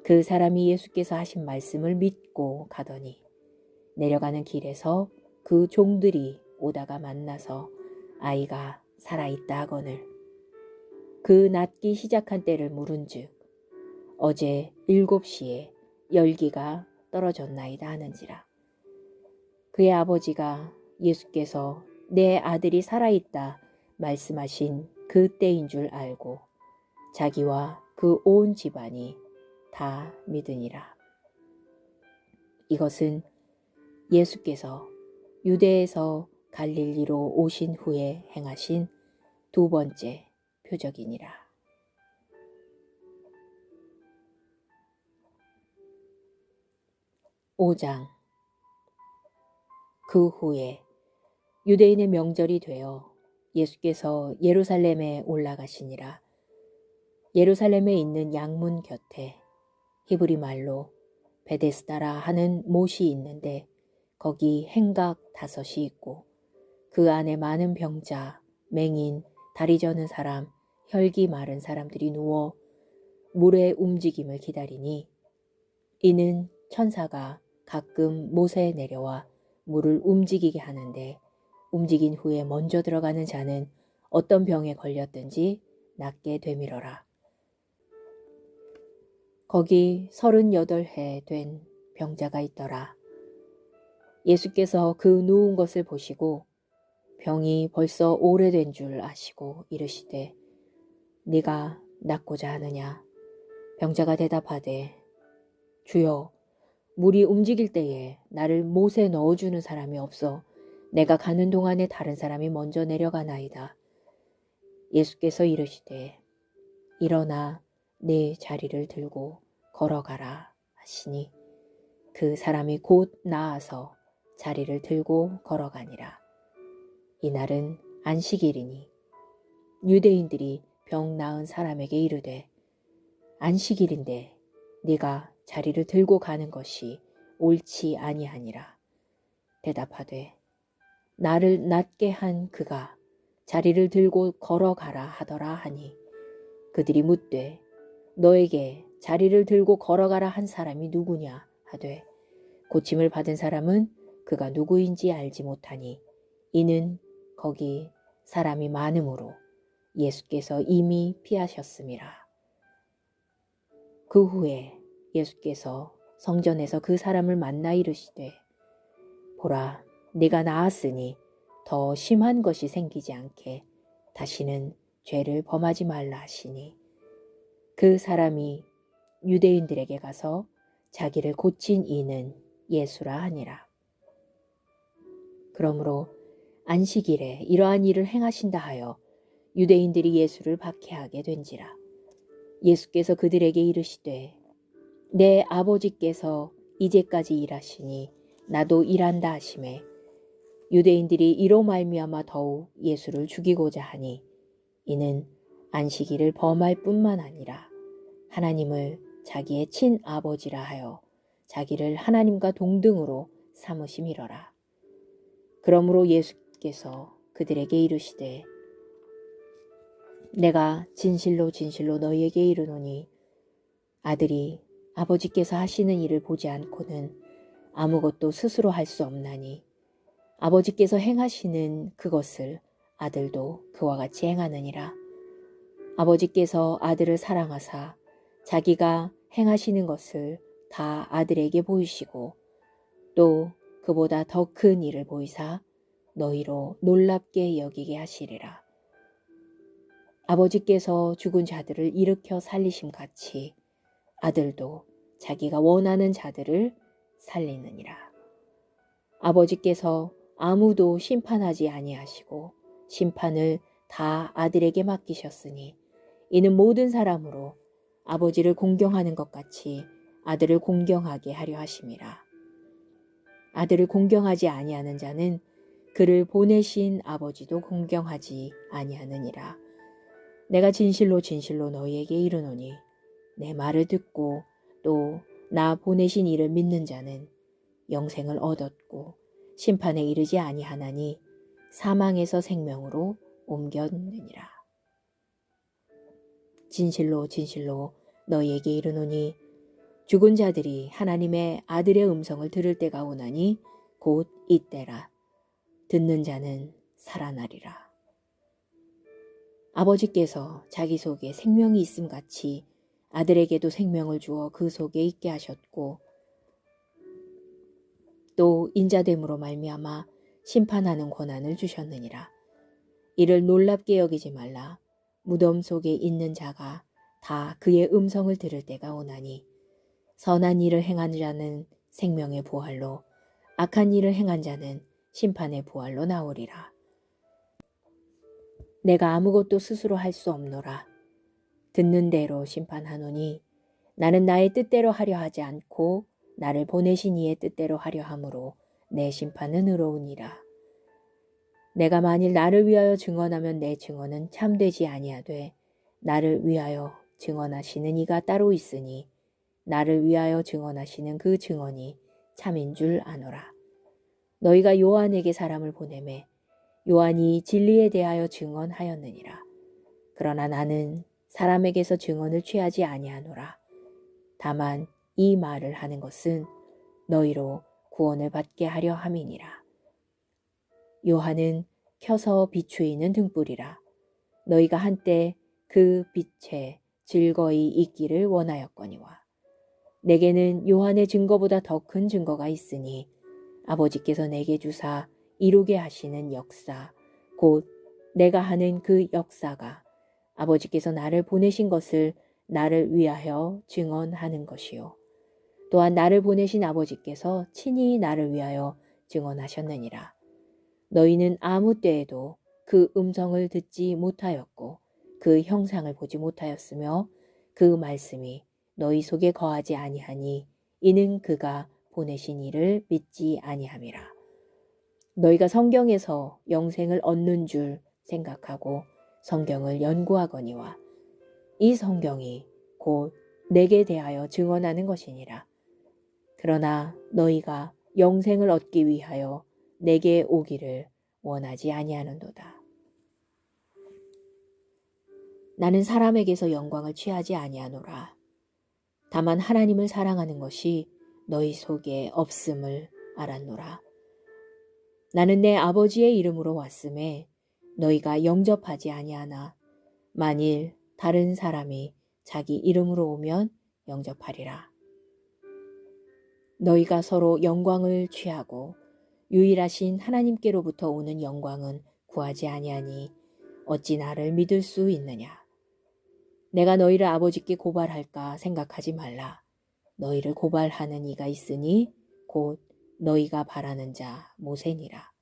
그 사람이 예수께서 하신 말씀을 믿고 가더니 내려가는 길에서 그 종들이 오다가 만나서 아이가 살아있다 하거늘 그 낫기 시작한 때를 물은즉 어제 7시에 열기가 떨어졌나이다 하는지라. 그의 아버지가 예수께서 내 아들이 살아있다 말씀하신 그 때인 줄 알고 자기와 그 온 집안이 다 믿으니라. 이것은 예수께서 유대에서 갈릴리로 오신 후에 행하신 두 번째 표적이니라. 5장. 그 후에 유대인의 명절이 되어 예수께서 예루살렘에 올라가시니라. 예루살렘에 있는 양문 곁에 히브리 말로 베데스다라 하는 못이 있는데 거기 행각 5이 있고 그 안에 많은 병자, 맹인, 다리 저는 사람, 혈기 마른 사람들이 누워 물의 움직임을 기다리니 이는 천사가 가끔 못에 내려와 물을 움직이게 하는데 움직인 후에 먼저 들어가는 자는 어떤 병에 걸렸든지 낫게 되밀어라. 거기 38해 된 병자가 있더라. 예수께서 그 누운 것을 보시고 병이 벌써 오래된 줄 아시고 이르시되 네가 낫고자 하느냐? 병자가 대답하되 주여 물이 움직일 때에 나를 못에 넣어주는 사람이 없어 내가 가는 동안에 다른 사람이 먼저 내려가나이다. 예수께서 이르시되 일어나 네 자리를 들고 걸어가라 하시니 그 사람이 곧 나아서 자리를 들고 걸어가니라. 이날은 안식일이니 유대인들이 병 나은 사람에게 이르되 안식일인데 네가 자리를 들고 가는 것이 옳지 아니하니라. 대답하되 나를 낫게 한 그가 자리를 들고 걸어가라 하더라 하니 그들이 묻되 너에게 자리를 들고 걸어가라 한 사람이 누구냐 하되 고침을 받은 사람은 그가 누구인지 알지 못하니 이는 거기 사람이 많음으로 예수께서 이미 피하셨음이라. 그 후에 예수께서 성전에서 그 사람을 만나 이르시되 보라 네가 나았으니 더 심한 것이 생기지 않게 다시는 죄를 범하지 말라 하시니 그 사람이 유대인들에게 가서 자기를 고친 이는 예수라 하니라. 그러므로 안식일에 이러한 일을 행하신다 하여 유대인들이 예수를 박해하게 된지라. 예수께서 그들에게 이르시되 내 아버지께서 이제까지 일하시니 나도 일한다 하시매 유대인들이 이로 말미암아 더욱 예수를 죽이고자 하니 이는 안식일을 범할 뿐만 아니라 하나님을 자기의 친아버지라 하여 자기를 하나님과 동등으로 삼으심이러라. 그러므로 예수께서 그들에게 이르시되 내가 진실로 진실로 너희에게 이르노니 아들이 아버지께서 하시는 일을 보지 않고는 아무것도 스스로 할 수 없나니 아버지께서 행하시는 그것을 아들도 그와 같이 행하느니라. 아버지께서 아들을 사랑하사 자기가 행하시는 것을 다 아들에게 보이시고 또 그보다 더 큰 일을 보이사 너희로 놀랍게 여기게 하시리라. 아버지께서 죽은 자들을 일으켜 살리심 같이 아들도 자기가 원하는 자들을 살리느니라. 아버지께서 아무도 심판하지 아니하시고 심판을 다 아들에게 맡기셨으니 이는 모든 사람으로 아버지를 공경하는 것 같이 아들을 공경하게 하려 하심이라. 아들을 공경하지 아니하는 자는 그를 보내신 아버지도 공경하지 아니하느니라. 내가 진실로 진실로 너희에게 이르노니 내 말을 듣고 또 나 보내신 이를 믿는 자는 영생을 얻었고 심판에 이르지 아니하나니 사망에서 생명으로 옮겼느니라. 진실로 진실로 너희에게 이르노니 죽은 자들이 하나님의 아들의 음성을 들을 때가 오나니 곧 이때라. 듣는 자는 살아나리라. 아버지께서 자기 속에 생명이 있음 같이 아들에게도 생명을 주어 그 속에 있게 하셨고 또 인자됨으로 말미암아 심판하는 권한을 주셨느니라. 이를 놀랍게 여기지 말라. 무덤 속에 있는 자가 다 그의 음성을 들을 때가 오나니 선한 일을 행한 자는 생명의 부활로 악한 일을 행한 자는 심판의 부활로 나오리라. 내가 아무것도 스스로 할 수 없노라. 듣는 대로 심판하노니 나는 나의 뜻대로 하려 하지 않고 나를 보내신 이의 뜻대로 하려 함으로 내 심판은 의로우니라. 내가 만일 나를 위하여 증언하면 내 증언은 참되지 아니하되 나를 위하여 증언하시는 이가 따로 있으니 나를 위하여 증언하시는 그 증언이 참인 줄 아노라. 너희가 요한에게 사람을 보내매 요한이 진리에 대하여 증언하였느니라. 그러나 나는 사람에게서 증언을 취하지 아니하노라. 다만 이 말을 하는 것은 너희로 구원을 받게 하려 함이니라. 요한은 켜서 비추이는 등불이라. 너희가 한때 그 빛에 즐거이 있기를 원하였거니와. 내게는 요한의 증거보다 더 큰 증거가 있으니 아버지께서 내게 주사 이루게 하시는 역사, 곧 내가 하는 그 역사가 아버지께서 나를 보내신 것을 나를 위하여 증언하는 것이요. 또한 나를 보내신 아버지께서 친히 나를 위하여 증언하셨느니라. 너희는 아무 때에도 그 음성을 듣지 못하였고 그 형상을 보지 못하였으며 그 말씀이 너희 속에 거하지 아니하니 이는 그가 보내신 이를 믿지 아니함이라. 너희가 성경에서 영생을 얻는 줄 생각하고 성경을 연구하거니와 이 성경이 곧 내게 대하여 증언하는 것이니라. 그러나 너희가 영생을 얻기 위하여 내게 오기를 원하지 아니하는도다. 나는 사람에게서 영광을 취하지 아니하노라. 다만 하나님을 사랑하는 것이 너희 속에 없음을 알았노라. 나는 내 아버지의 이름으로 왔음에 너희가 영접하지 아니하나 만일 다른 사람이 자기 이름으로 오면 영접하리라. 너희가 서로 영광을 취하고 유일하신 하나님께로부터 오는 영광은 구하지 아니하니 어찌 나를 믿을 수 있느냐. 내가 너희를 아버지께 고발할까 생각하지 말라. 너희를 고발하는 이가 있으니 곧 너희가 바라는 자 모세니라.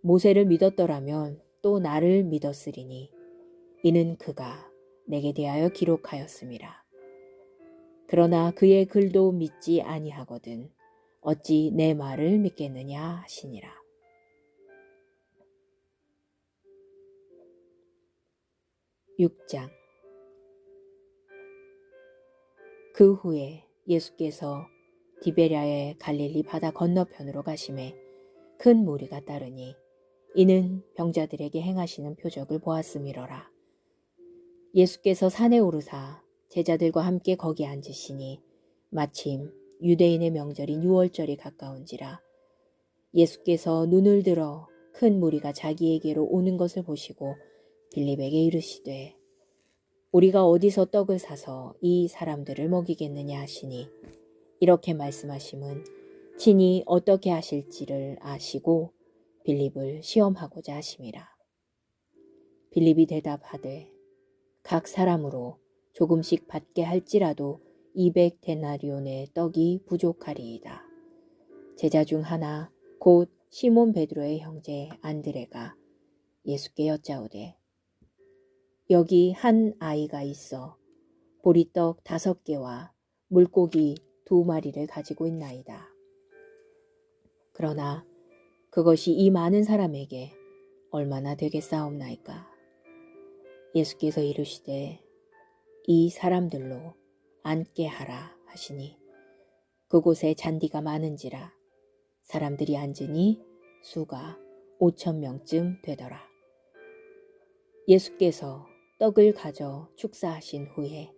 모세를 믿었더라면 또 나를 믿었으리니 이는 그가 내게 대하여 기록하였음이라. 그러나 그의 글도 믿지 아니하거든 어찌 내 말을 믿겠느냐 하시니라. (6장) 그 후에 예수께서 디베랴의 갈릴리 바다 건너편으로 가심에 큰 무리가 따르니 이는 병자들에게 행하시는 표적을 보았음이러라. 예수께서 산에 오르사 제자들과 함께 거기 앉으시니 마침 유대인의 명절인 유월절이 가까운지라. 예수께서 눈을 들어 큰 무리가 자기에게로 오는 것을 보시고 빌립에게 이르시되 우리가 어디서 떡을 사서 이 사람들을 먹이겠느냐 하시니 이렇게 말씀하심은 친히 어떻게 하실지를 아시고 빌립을 시험하고자 하심이라. 빌립이 대답하되 각 사람으로 조금씩 받게 할지라도 200데나리온의 떡이 부족하리이다. 제자 중 하나 곧 시몬 베드로의 형제 안드레가 예수께 여짜오되 여기 한 아이가 있어 보리떡 5개와 물고기 2마리를 가지고 있나이다. 그러나 그것이 이 많은 사람에게 얼마나 되겠사옵나이까. 예수께서 이르시되 이 사람들로 앉게 하라 하시니 그곳에 잔디가 많은지라 사람들이 앉으니 수가 5,000명쯤 되더라. 예수께서 떡을 가져 축사하신 후에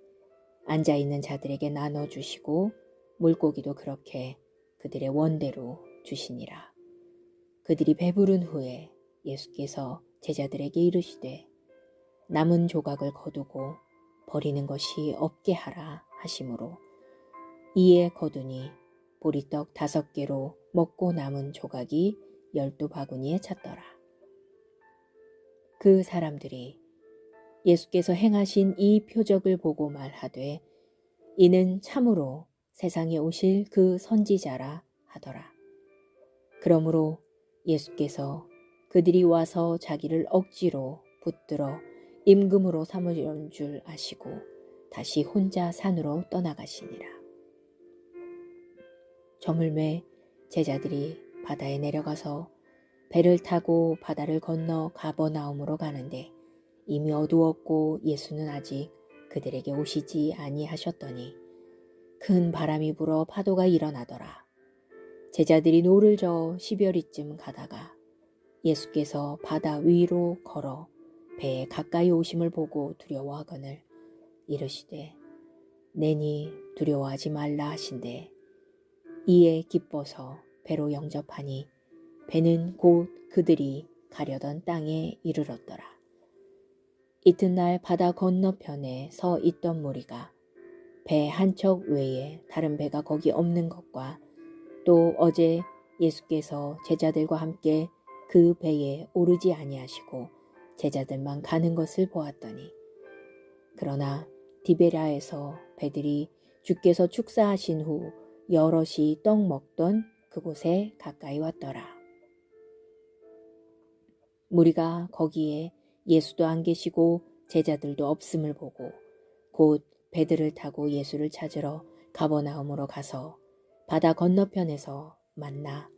앉아있는 자들에게 나눠주시고 물고기도 그렇게 그들의 원대로 주시니라. 그들이 배부른 후에 예수께서 제자들에게 이르시되 남은 조각을 거두고 버리는 것이 없게 하라 하시므로 이에 거두니 보리떡 5개로 먹고 남은 조각이 12바구니에 찼더라. 그 사람들이 예수께서 행하신 이 표적을 보고 말하되 이는 참으로 세상에 오실 그 선지자라 하더라. 그러므로 예수께서 그들이 와서 자기를 억지로 붙들어 임금으로 삼으려는 줄 아시고 다시 혼자 산으로 떠나가시니라. 저물매 제자들이 바다에 내려가서 배를 타고 바다를 건너 가버나움으로 가는데 이미 어두웠고 예수는 아직 그들에게 오시지 아니하셨더니 큰 바람이 불어 파도가 일어나더라. 제자들이 노를 저어 10여리쯤 가다가 예수께서 바다 위로 걸어 배에 가까이 오심을 보고 두려워하거늘 이르시되 내니 두려워하지 말라 하신대 이에 기뻐서 배로 영접하니 배는 곧 그들이 가려던 땅에 이르렀더라. 이튿날 바다 건너편에 서 있던 무리가 배 한 척 외에 다른 배가 거기 없는 것과 또 어제 예수께서 제자들과 함께 그 배에 오르지 아니하시고 제자들만 가는 것을 보았더니 그러나 디베랴에서 배들이 주께서 축사하신 후 여럿이 떡 먹던 그곳에 가까이 왔더라. 무리가 거기에 예수도 안 계시고 제자들도 없음을 보고 곧 배들을 타고 예수를 찾으러 가버나움으로 가서 바다 건너편에서 만나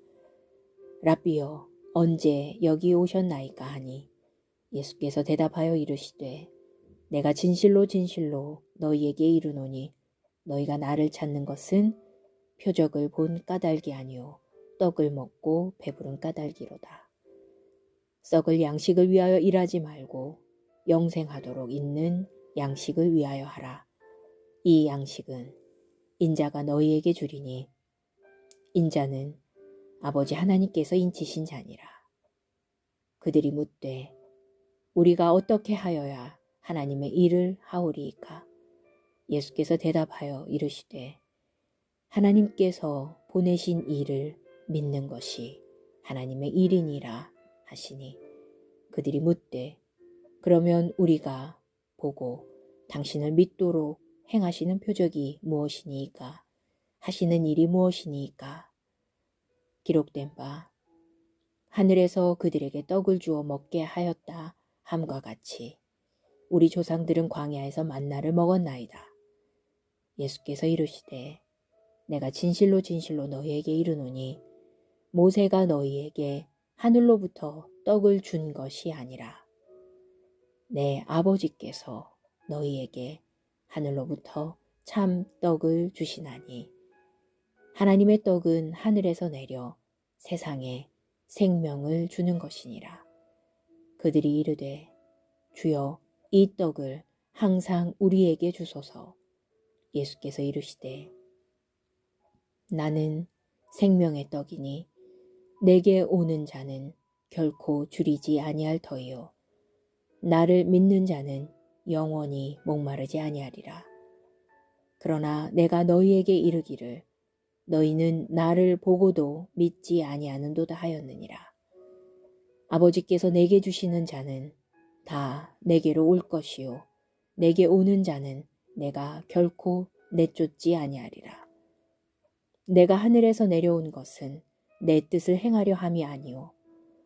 랍비여 언제 여기 오셨나이까 하니 예수께서 대답하여 이르시되 내가 진실로 진실로 너희에게 이르노니 너희가 나를 찾는 것은 표적을 본 까닭이 아니요 떡을 먹고 배부른 까닭이로다. 썩을 양식을 위하여 일하지 말고 영생하도록 있는 양식을 위하여 하라. 이 양식은 인자가 너희에게 주리니 인자는 아버지 하나님께서 인치신 자니라. 그들이 묻되 우리가 어떻게 하여야 하나님의 일을 하오리이까? 예수께서 대답하여 이르시되 하나님께서 보내신 일을 믿는 것이 하나님의 일이니라 하시니 그들이 묻되 그러면 우리가 보고 당신을 믿도록 행하시는 표적이 무엇이니이까? 하시는 일이 무엇이니이까? 기록된 바 하늘에서 그들에게 떡을 주어 먹게 하였다 함과 같이 우리 조상들은 광야에서 만나를 먹었나이다. 예수께서 이르시되 내가 진실로 진실로 너희에게 이르노니 모세가 너희에게 하늘로부터 떡을 준 것이 아니라 내 아버지께서 너희에게 하늘로부터 참 떡을 주시나니 하나님의 떡은 하늘에서 내려 세상에 생명을 주는 것이니라. 그들이 이르되 주여 이 떡을 항상 우리에게 주소서. 예수께서 이르시되 나는 생명의 떡이니 내게 오는 자는 결코 줄이지 아니할 터이요 나를 믿는 자는 영원히 목마르지 아니하리라. 그러나 내가 너희에게 이르기를 너희는 나를 보고도 믿지 아니하는도다 하였느니라. 아버지께서 내게 주시는 자는 다 내게로 올 것이요 내게 오는 자는 내가 결코 내쫓지 아니하리라. 내가 하늘에서 내려온 것은 내 뜻을 행하려 함이 아니요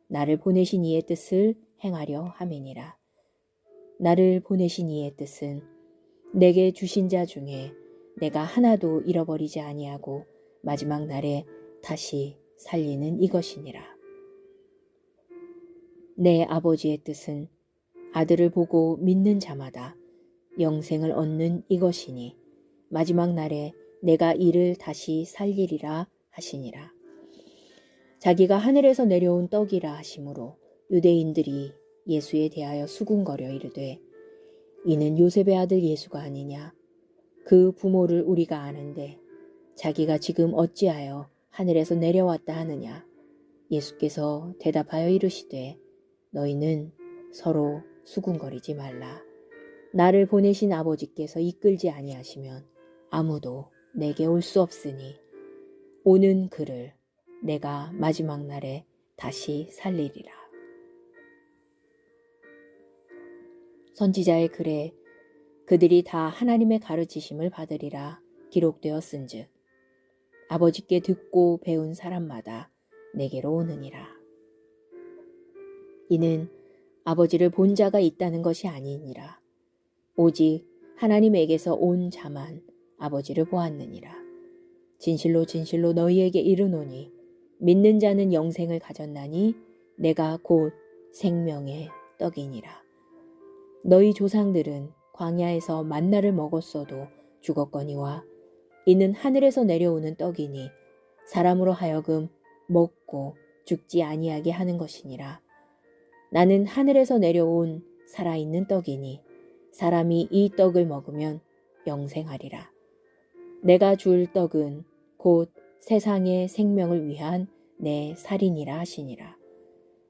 나를 보내신 이의 뜻을 행하려 함이니라. 나를 보내신 이의 뜻은 내게 주신 자 중에 내가 하나도 잃어버리지 아니하고 마지막 날에 다시 살리는 이것이니라. 내 아버지의 뜻은 아들을 보고 믿는 자마다 영생을 얻는 이것이니 마지막 날에 내가 이를 다시 살리리라 하시니라. 자기가 하늘에서 내려온 떡이라 하심으로 유대인들이 예수에 대하여 수군거려 이르되 이는 요셉의 아들 예수가 아니냐. 그 부모를 우리가 아는데 자기가 지금 어찌하여 하늘에서 내려왔다 하느냐. 예수께서 대답하여 이르시되 너희는 서로 수군거리지 말라. 나를 보내신 아버지께서 이끌지 아니하시면 아무도 내게 올 수 없으니 오는 그를 내가 마지막 날에 다시 살리리라. 선지자의 글에 그들이 다 하나님의 가르치심을 받으리라 기록되었은즉 아버지께 듣고 배운 사람마다 내게로 오느니라. 이는 아버지를 본 자가 있다는 것이 아니니라. 오직 하나님에게서 온 자만 아버지를 보았느니라. 진실로 진실로 너희에게 이르노니 믿는 자는 영생을 가졌나니 내가 곧 생명의 떡이니라. 너희 조상들은 광야에서 만나를 먹었어도 죽었거니와 이는 하늘에서 내려오는 떡이니 사람으로 하여금 먹고 죽지 아니하게 하는 것이니라. 나는 하늘에서 내려온 살아있는 떡이니 사람이 이 떡을 먹으면 영생하리라. 내가 줄 떡은 곧 세상의 생명을 위한 내 살이니라 하시니라.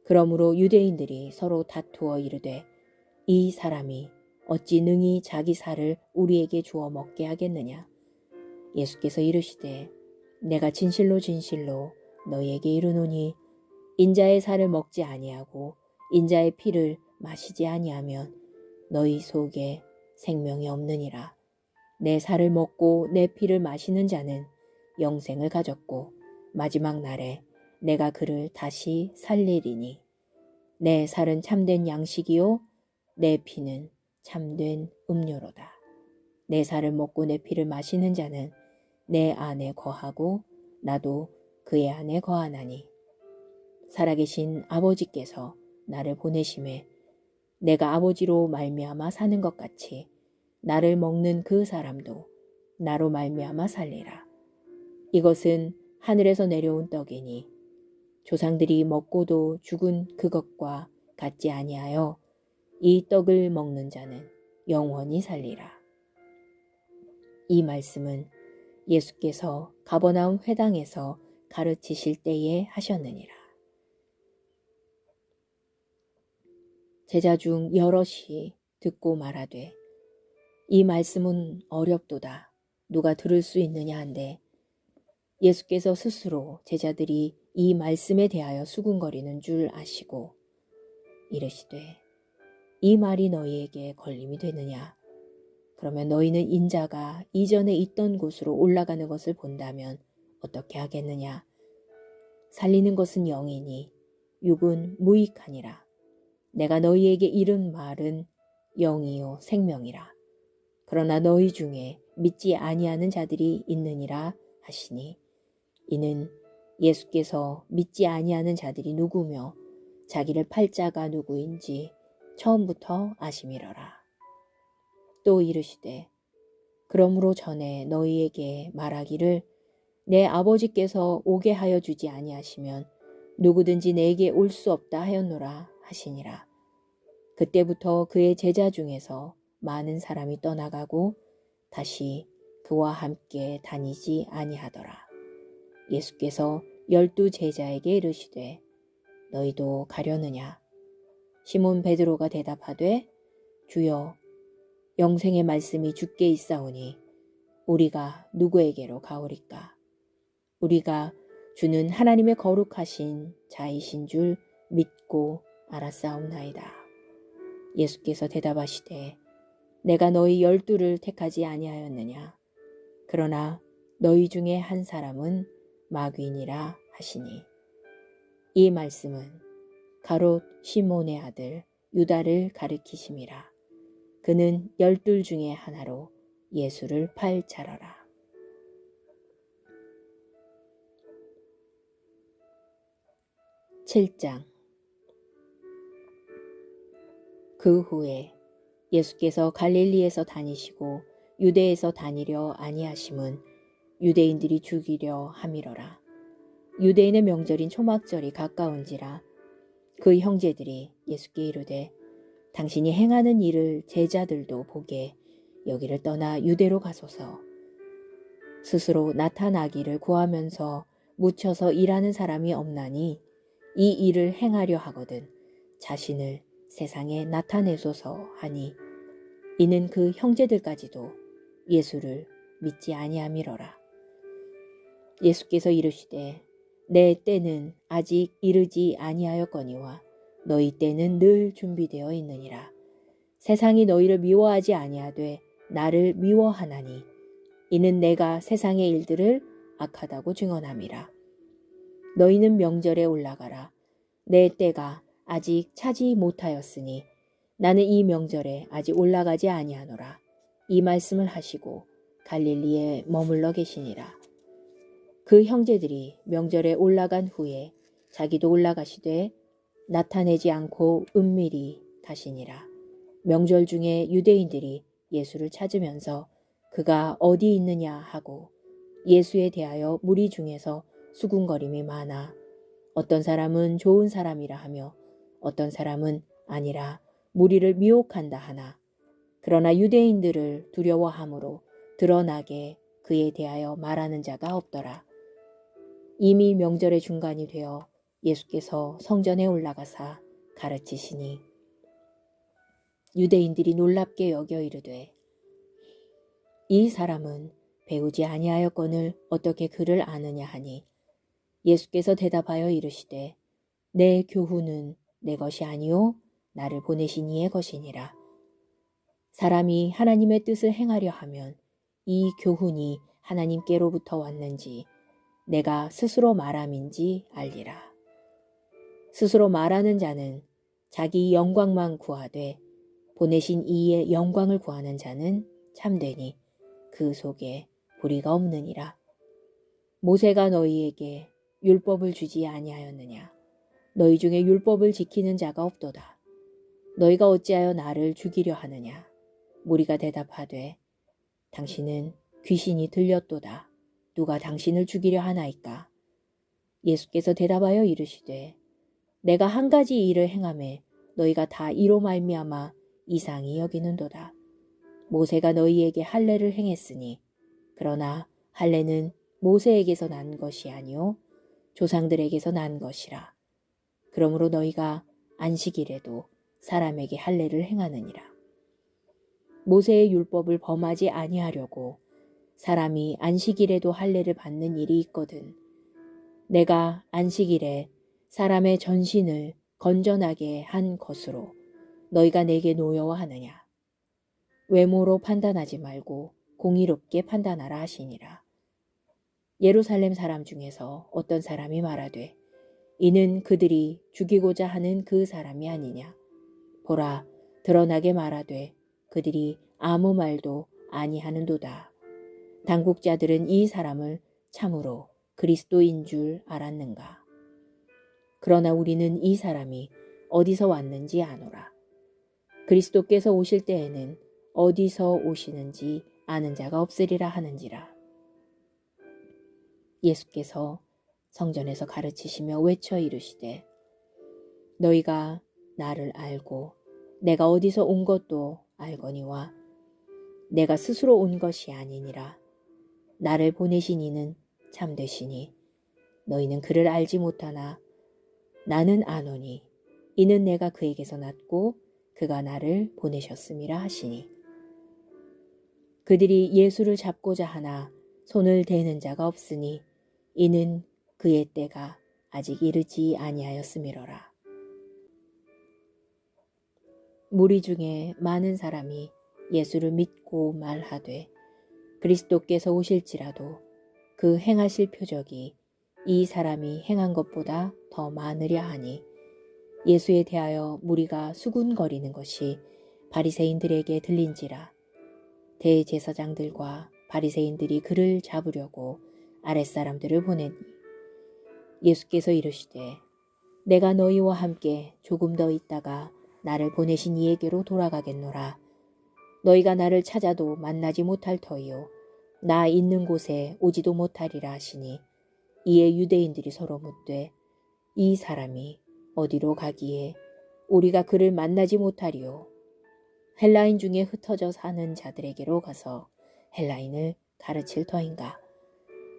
그러므로 유대인들이 서로 다투어 이르되 이 사람이 어찌 능히 자기 살을 우리에게 주어 먹게 하겠느냐. 예수께서 이르시되 내가 진실로 진실로 너희에게 이르노니 인자의 살을 먹지 아니하고 인자의 피를 마시지 아니하면 너희 속에 생명이 없느니라. 내 살을 먹고 내 피를 마시는 자는 영생을 가졌고 마지막 날에 내가 그를 다시 살리리니 내 살은 참된 양식이요 내 피는 참된 음료로다. 내 살을 먹고 내 피를 마시는 자는 내 안에 거하고 나도 그의 안에 거하나니 살아계신 아버지께서 나를 보내심에 내가 아버지로 말미암아 사는 것 같이 나를 먹는 그 사람도 나로 말미암아 살리라. 이것은 하늘에서 내려온 떡이니 조상들이 먹고도 죽은 그것과 같지 아니하여 이 떡을 먹는 자는 영원히 살리라. 이 말씀은 예수께서 가버나움 회당에서 가르치실 때에 하셨느니라. 제자 중 여럿이 듣고 말하되 이 말씀은 어렵도다. 누가 들을 수 있느냐 한데 예수께서 스스로 제자들이 이 말씀에 대하여 수군거리는 줄 아시고 이르시되 이 말이 너희에게 걸림이 되느냐. 그러면 너희는 인자가 이전에 있던 곳으로 올라가는 것을 본다면 어떻게 하겠느냐. 살리는 것은 영이니 육은 무익하니라. 내가 너희에게 이른 말은 영이요 생명이라. 그러나 너희 중에 믿지 아니하는 자들이 있느니라 하시니 이는 예수께서 믿지 아니하는 자들이 누구며 자기를 팔 자가 누구인지 처음부터 아심이러라. 또 이르시되 그러므로 전에 너희에게 말하기를 내 아버지께서 오게 하여 주지 아니하시면 누구든지 내게 올 수 없다 하였노라 하시니라. 그때부터 그의 제자 중에서 많은 사람이 떠나가고 다시 그와 함께 다니지 아니하더라. 예수께서 12 제자에게 이르시되 너희도 가려느냐. 시몬 베드로가 대답하되 주여 영생의 말씀이 주께 있사오니 우리가 누구에게로 가오리까. 우리가 주는 하나님의 거룩하신 자이신 줄 믿고 알았사옵나이다. 예수께서 대답하시되 내가 너희 12를 택하지 아니하였느냐. 그러나 너희 중에 한 사람은 마귀니라 하시니 이 말씀은 가롯 시몬의 아들 유다를 가리키심이라. 그는 12 중에 하나로 예수를 팔 자러라. 7장. 그 후에 예수께서 갈릴리에서 다니시고 유대에서 다니려 아니하심은 유대인들이 죽이려 함이러라. 유대인의 명절인 초막절이 가까운지라. 그 형제들이 예수께 이르되 당신이 행하는 일을 제자들도 보게 여기를 떠나 유대로 가소서. 스스로 나타나기를 구하면서 묻혀서 일하는 사람이 없나니 이 일을 행하려 하거든 자신을 세상에 나타내소서 하니 이는 그 형제들까지도 예수를 믿지 아니함이러라. 예수께서 이르시되 내 때는 아직 이르지 아니하였거니와 너희 때는 늘 준비되어 있느니라. 세상이 너희를 미워하지 아니하되 나를 미워하나니 이는 내가 세상의 일들을 악하다고 증언함이라. 너희는 명절에 올라가라. 내 때가 아직 차지 못하였으니 나는 이 명절에 아직 올라가지 아니하노라. 이 말씀을 하시고 갈릴리에 머물러 계시니라. 그 형제들이 명절에 올라간 후에 자기도 올라가시되 나타내지 않고 은밀히 가시니라. 명절 중에 유대인들이 예수를 찾으면서 그가 어디 있느냐 하고 예수에 대하여 무리 중에서 수군거림이 많아 어떤 사람은 좋은 사람이라 하며 어떤 사람은 아니라 무리를 미혹한다 하나 그러나 유대인들을 두려워함으로 드러나게 그에 대하여 말하는 자가 없더라. 이미 명절의 중간이 되어 예수께서 성전에 올라가사 가르치시니 유대인들이 놀랍게 여겨 이르되 이 사람은 배우지 아니하였거늘 어떻게 그를 아느냐 하니 예수께서 대답하여 이르시되 내 교훈은 내 것이 아니요 나를 보내신 이의 것이니라. 사람이 하나님의 뜻을 행하려 하면 이 교훈이 하나님께로부터 왔는지 내가 스스로 말함인지 알리라. 스스로 말하는 자는 자기 영광만 구하되 보내신 이의 영광을 구하는 자는 참되니 그 속에 불의가 없느니라. 모세가 너희에게 율법을 주지 아니하였느냐? 너희 중에 율법을 지키는 자가 없도다. 너희가 어찌하여 나를 죽이려 하느냐? 무리가 대답하되 당신은 귀신이 들렸도다. 누가 당신을 죽이려 하나이까? 예수께서 대답하여 이르시되 내가 한 가지 일을 행하매 너희가 다 이로 말미암아 이상히 여기는도다. 모세가 너희에게 할례를 행했으니 그러나 할례는 모세에게서 난 것이 아니요 조상들에게서 난 것이라. 그러므로 너희가 안식일에도 사람에게 할례를 행하느니라. 모세의 율법을 범하지 아니하려고 사람이 안식일에도 할례를 받는 일이 있거든. 내가 안식일에 사람의 전신을 건전하게 한 것으로 너희가 내게 노여워하느냐. 외모로 판단하지 말고 공의롭게 판단하라 하시니라. 예루살렘 사람 중에서 어떤 사람이 말하되 이는 그들이 죽이고자 하는 그 사람이 아니냐. 보라 드러나게 말하되 그들이 아무 말도 아니하는도다. 당국자들은 이 사람을 참으로 그리스도인 줄 알았는가. 그러나 우리는 이 사람이 어디서 왔는지 아노라. 그리스도께서 오실 때에는 어디서 오시는지 아는 자가 없으리라 하는지라. 예수께서 성전에서 가르치시며 외쳐 이르시되 너희가 나를 알고 내가 어디서 온 것도 알거니와 내가 스스로 온 것이 아니니라. 나를 보내신 이는 참되시니 너희는 그를 알지 못하나 나는 아노니 이는 내가 그에게서 났고 그가 나를 보내셨음이라 하시니 그들이 예수를 잡고자 하나 손을 대는 자가 없으니 이는 그의 때가 아직 이르지 아니하였음이로라. 무리 중에 많은 사람이 예수를 믿고 말하되 그리스도께서 오실지라도 그 행하실 표적이 이 사람이 행한 것보다 더 많으랴 하니 예수에 대하여 무리가 수군거리는 것이 바리새인들에게 들린지라. 대제사장들과 바리새인들이 그를 잡으려고 아랫사람들을 보내니 예수께서 이르시되 내가 너희와 함께 조금 더 있다가 나를 보내신 이에게로 돌아가겠노라. 너희가 나를 찾아도 만나지 못할 터이요 나 있는 곳에 오지도 못하리라 하시니 이에 유대인들이 서로 묻되 이 사람이 어디로 가기에 우리가 그를 만나지 못하리요. 헬라인 중에 흩어져 사는 자들에게로 가서 헬라인을 가르칠 터인가.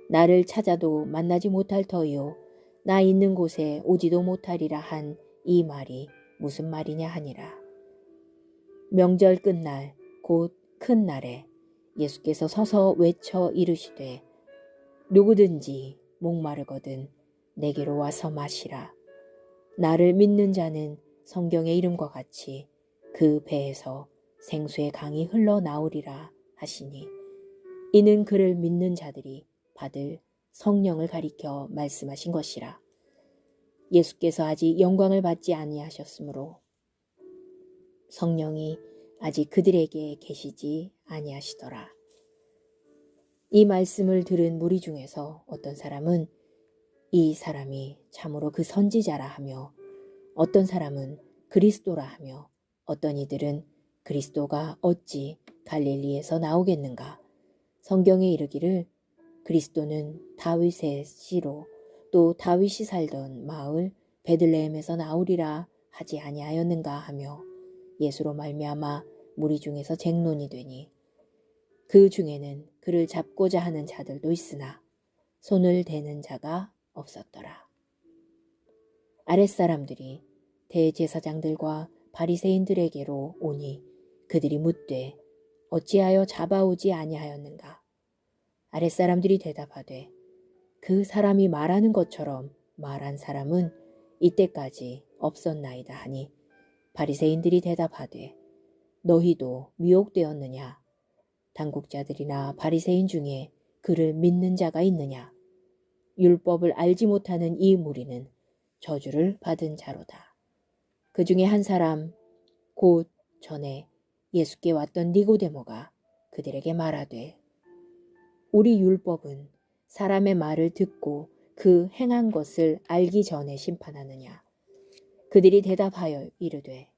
나를 찾아도 만나지 못할 터이요 나 있는 곳에 오지도 못하리라 한 이 말이 무슨 말이냐 하니라. 명절 끝날 곧 큰 날에 예수께서 서서 외쳐 이르시되 누구든지 목마르거든 내게로 와서 마시라. 나를 믿는 자는 성경의 이름과 같이 그 배에서 생수의 강이 흘러나오리라 하시니 이는 그를 믿는 자들이 받을 성령을 가리켜 말씀하신 것이라. 예수께서 아직 영광을 받지 아니하셨으므로 성령이 아직 그들에게 계시지 아니하시더라. 이 말씀을 들은 무리 중에서 어떤 사람은 이 사람이 참으로 그 선지자라 하며 어떤 사람은 그리스도라 하며 어떤 이들은 그리스도가 어찌 갈릴리에서 나오겠는가. 성경에 이르기를 그리스도는 다윗의 씨로 또 다윗이 살던 마을 베들레헴에서 나오리라 하지 아니하였는가 하며 예수로 말미암아 무리 중에서 쟁론이 되니 그 중에는 그를 잡고자 하는 자들도 있으나 손을 대는 자가 없었더라. 아랫사람들이 대제사장들과 바리새인들에게로 오니 그들이 묻되 어찌하여 잡아오지 아니하였는가. 아랫사람들이 대답하되 그 사람이 말하는 것처럼 말한 사람은 이때까지 없었나이다 하니 바리새인들이 대답하되 너희도 미혹되었느냐. 당국자들이나 바리새인 중에 그를 믿는 자가 있느냐. 율법을 알지 못하는 이 무리는 저주를 받은 자로다. 그 중에 한 사람 곧 전에 예수께 왔던 니고데모가 그들에게 말하되 우리 율법은 사람의 말을 듣고 그 행한 것을 알기 전에 심판하느냐. 그들이 대답하여 이르되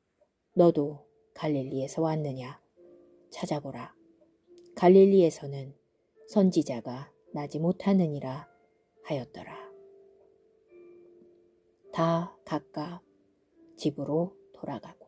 너도 갈릴리에서 왔느냐. 찾아보라. 갈릴리에서는 선지자가 나지 못하느니라 하였더라. 다 각각 집으로 돌아가고